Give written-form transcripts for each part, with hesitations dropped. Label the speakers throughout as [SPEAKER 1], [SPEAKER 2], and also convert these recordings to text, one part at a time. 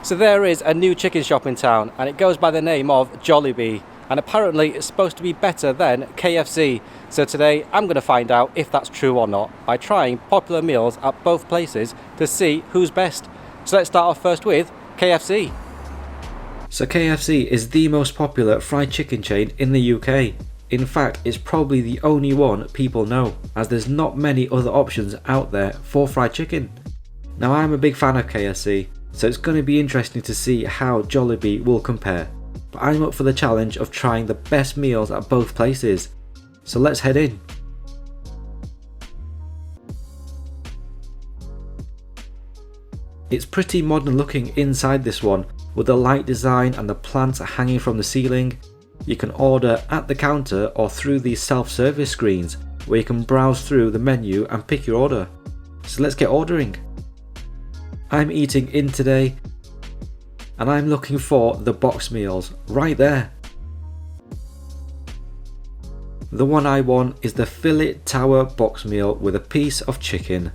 [SPEAKER 1] So there is a new chicken shop in town and it goes by the name of Jollibee, and apparently it's supposed to be better than KFC. So today I'm going to find out if that's true or not by trying popular meals at both places to see who's best. So let's start off first with KFC. So KFC is the most popular fried chicken chain in the UK. In fact, it's probably the only one people know, as there's not many other options out there for fried chicken. Now I'm a big fan of KFC, so it's going to be interesting to see how Jollibee will compare. But I'm up for the challenge of trying the best meals at both places. So let's head in. It's pretty modern looking inside this one, with the light design and the plants hanging from the ceiling. You can order at the counter or through these self-service screens where you can browse through the menu and pick your order. So let's get ordering. I'm eating in today and I'm looking for the box meals right there. The one I want is the fillet tower box meal with a piece of chicken.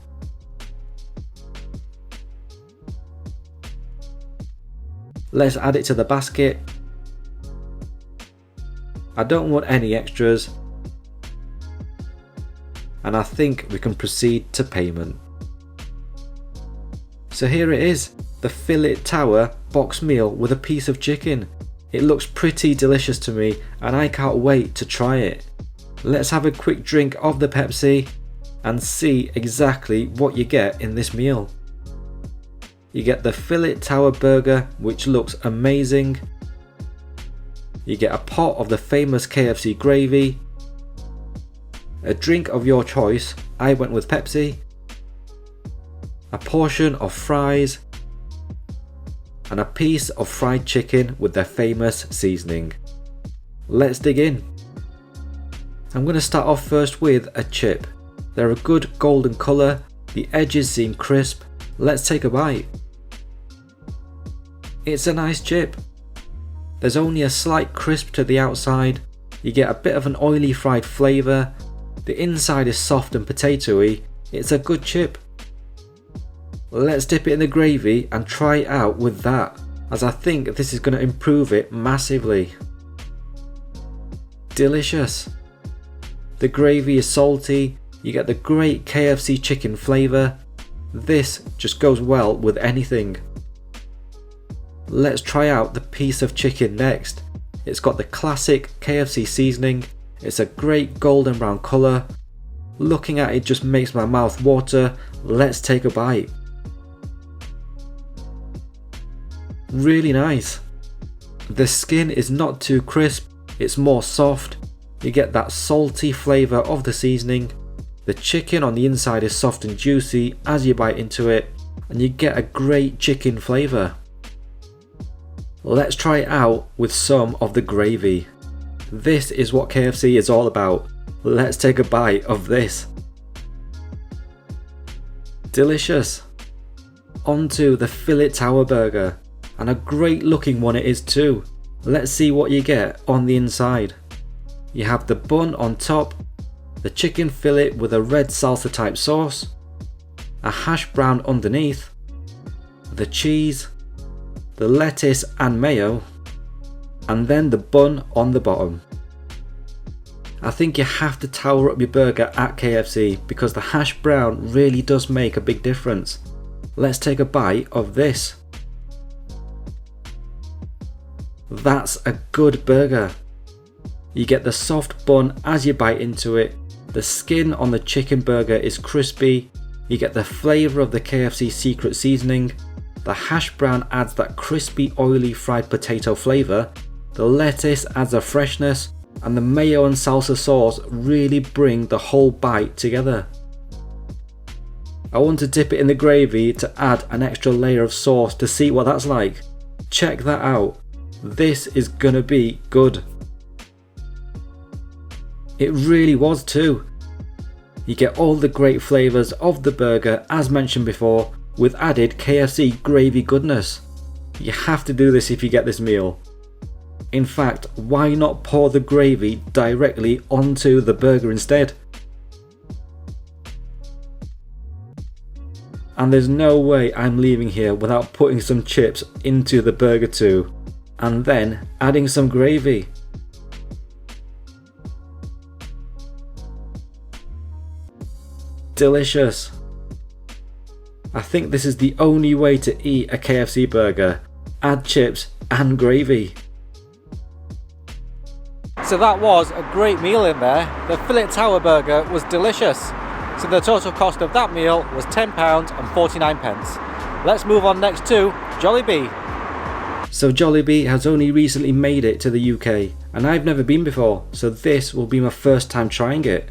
[SPEAKER 1] Let's add it to the basket. I don't want any extras. And I think we can proceed to payment. So here it is, the fillet tower box meal with a piece of chicken. It looks pretty delicious to me and I can't wait to try it. Let's have a quick drink of the Pepsi and see exactly what you get in this meal. You get the fillet tower burger, which looks amazing. You get a pot of the famous KFC gravy, a drink of your choice, I went with Pepsi, a portion of fries, and a piece of fried chicken with their famous seasoning. Let's dig in. I'm going to start off first with a chip. They're a good golden colour, the edges seem crisp. Let's take a bite. It's a nice chip. There's only a slight crisp to the outside, you get a bit of an oily fried flavour, the inside is soft and potatoey, it's a good chip. Let's dip it in the gravy and try it out with that, as I think this is going to improve it massively. Delicious. The gravy is salty, you get the great KFC chicken flavour, this just goes well with anything. Let's try out the piece of chicken next. It's got the classic KFC seasoning, it's a great golden brown colour. Looking at it just makes my mouth water. Let's take a bite. Really nice. The skin is not too crisp, it's more soft. You get that salty flavour of the seasoning. The chicken on the inside is soft and juicy as you bite into it, and you get a great chicken flavour. Let's try it out with some of the gravy. This is what KFC is all about. Let's take a bite of this. Delicious. Onto the fillet tower burger, and a great looking one it is too. Let's see what you get on the inside. You have the bun on top, the chicken fillet with a red salsa type sauce, a hash brown underneath, the cheese, the lettuce and mayo, and then the bun on the bottom. I think you have to tower up your burger at KFC because the hash brown really does make a big difference. Let's take a bite of this. That's a good burger. You get the soft bun as you bite into it, the skin on the chicken burger is crispy, you get the flavour of the KFC secret seasoning, the hash brown adds that crispy oily fried potato flavour, the lettuce adds a freshness, and the mayo and salsa sauce really bring the whole bite together. I want to dip it in the gravy to add an extra layer of sauce to see what that's like. Check that out. This is gonna be good. It really was too. You get all the great flavours of the burger as mentioned before, with added KFC gravy goodness. You have to do this if you get this meal. In fact, why not pour the gravy directly onto the burger instead? And there's no way I'm leaving here without putting some chips into the burger too. And then adding some gravy. Delicious. I think this is the only way to eat a KFC burger. Add chips and gravy. So that was a great meal in there. The fillet tower burger was delicious. So the total cost of that meal was £10.49. Let's move on next to Jollibee. So Jollibee has only recently made it to the UK and I've never been before, so this will be my first time trying it.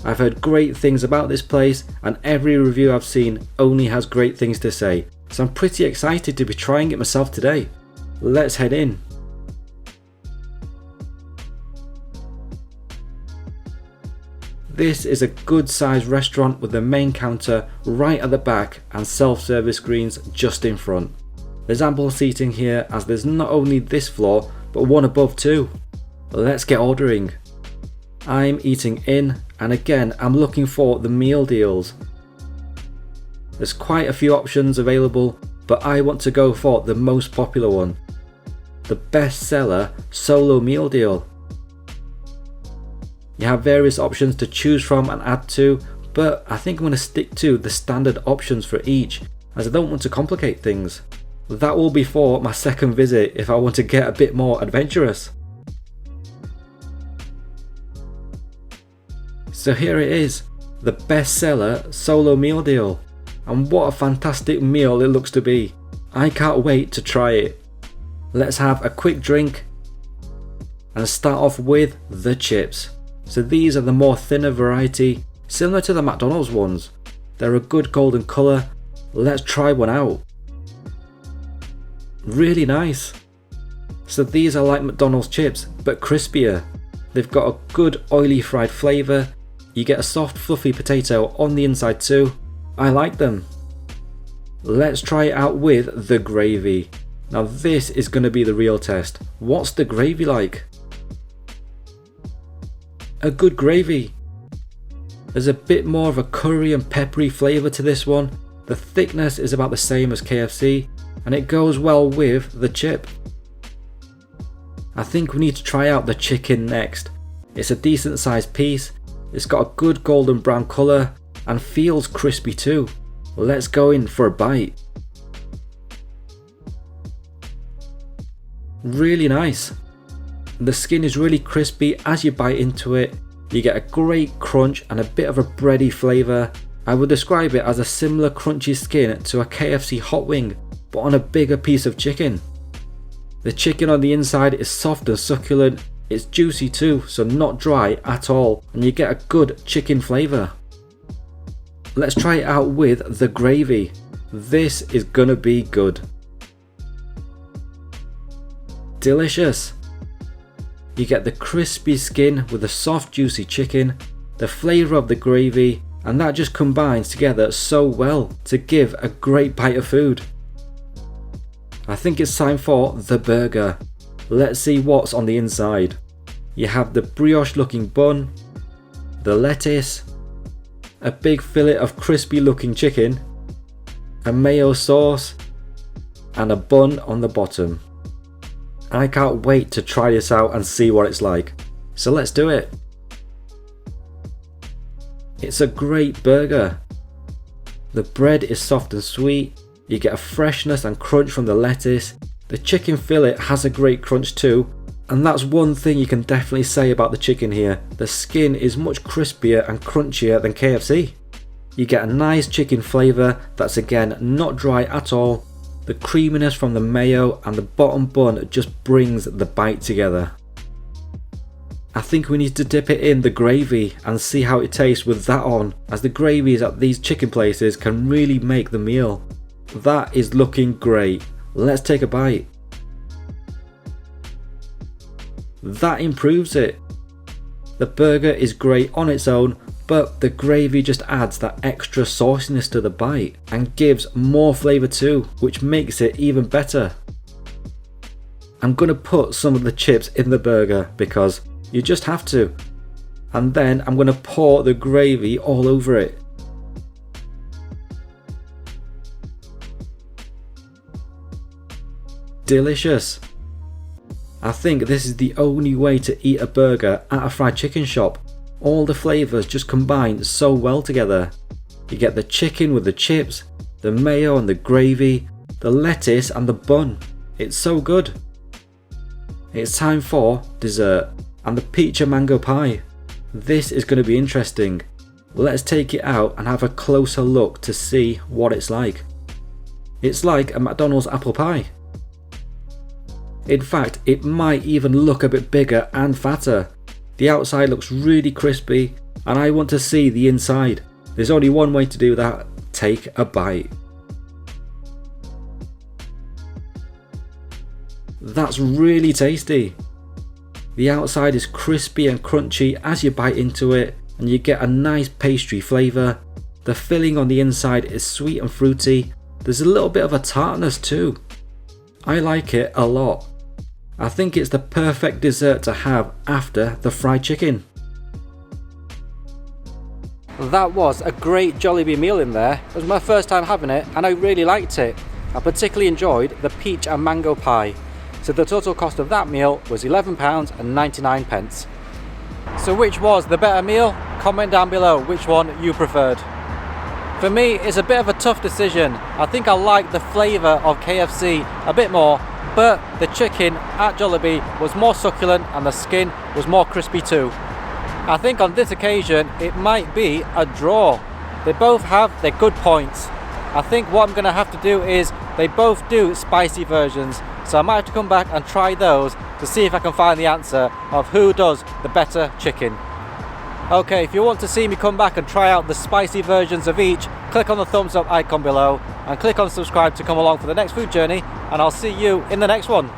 [SPEAKER 1] I've heard great things about this place and every review I've seen only has great things to say, so I'm pretty excited to be trying it myself today. Let's head in. This is a good sized restaurant with the main counter right at the back and self-service screens just in front. There's ample seating here as there's not only this floor but one above too. Let's get ordering. I'm eating in and again I'm looking for the meal deals. There's quite a few options available but I want to go for the most popular one. The best seller solo meal deal. You have various options to choose from and add to, but I think I'm going to stick to the standard options for each as I don't want to complicate things. That will be for my second visit if I want to get a bit more adventurous. So here it is, the bestseller solo meal deal. And what a fantastic meal it looks to be. I can't wait to try it. Let's have a quick drink and start off with the chips. So these are the more thinner variety, similar to the McDonald's ones. They're a good golden colour. Let's try one out. Really nice. So these are like McDonald's chips but crispier. They've got a good oily fried flavour. You get a soft fluffy potato on the inside too. I like them. Let's try it out with the gravy. Now this is going to be the real test. What's the gravy like? A good gravy. There's a bit more of a curry and peppery flavour to this one. The thickness is about the same as KFC and it goes well with the chip. I think we need to try out the chicken next. It's a decent sized piece. It's got a good golden brown colour and feels crispy too. Let's go in for a bite. Really nice. The skin is really crispy as you bite into it. You get a great crunch and a bit of a bready flavour. I would describe it as a similar crunchy skin to a KFC hot wing, but on a bigger piece of chicken. The chicken on the inside is soft and succulent. It's juicy too, so not dry at all, and you get a good chicken flavour. Let's try it out with the gravy. This is gonna be good. Delicious. You get the crispy skin with the soft juicy chicken, the flavour of the gravy, and that just combines together so well to give a great bite of food. I think it's time for the burger. Let's see what's on the inside. You have the brioche looking bun, the lettuce, a big fillet of crispy looking chicken, a mayo sauce, and a bun on the bottom. I can't wait to try this out and see what it's like. So let's do it. It's a great burger. The bread is soft and sweet. You get a freshness and crunch from the lettuce. The chicken fillet has a great crunch too. And that's one thing you can definitely say about the chicken here. The skin is much crispier and crunchier than KFC. You get a nice chicken flavour that's again not dry at all. The creaminess from the mayo and the bottom bun just brings the bite together. I think we need to dip it in the gravy and see how it tastes with that on, as the gravies at these chicken places can really make the meal. That is looking great. Let's take a bite. That improves it. The burger is great on its own, but the gravy just adds that extra sauciness to the bite and gives more flavour too, which makes it even better. I'm going to put some of the chips in the burger because you just have to. And then I'm going to pour the gravy all over it. delicious. I think this is the only way to eat a burger at a fried chicken shop. All the flavours just combine so well together. You get the chicken with the chips, the mayo and the gravy, the lettuce and the bun. It's so good. It's time for dessert and the peach and mango pie. This is going to be interesting. Let's take it out and have a closer look to see what it's like. It's like a McDonald's apple pie. In fact, it might even look a bit bigger and fatter. The outside looks really crispy and I want to see the inside. There's only one way to do that. Take a bite. That's really tasty. The outside is crispy and crunchy as you bite into it and you get a nice pastry flavour. The filling on the inside is sweet and fruity. There's a little bit of a tartness too. I like it a lot. I think it's the perfect dessert to have after the fried chicken. That was a great Jollibee meal in there. It was my first time having it and I really liked it. I particularly enjoyed the peach and mango pie. So the total cost of that meal was £11.99. So which was the better meal? Comment down below which one you preferred. For me, it's a bit of a tough decision. I think I like the flavour of KFC a bit more, but the chicken at Jollibee was more succulent and the skin was more crispy too. I think on this occasion it might be a draw. They both have their good points. I think what I'm going to have to do is they both do spicy versions, so I might have to come back and try those to see if I can find the answer of who does the better chicken. Okay, if you want to see me come back and try out the spicy versions of each, click on the thumbs up icon below and click on subscribe to come along for the next food journey, and I'll see you in the next one.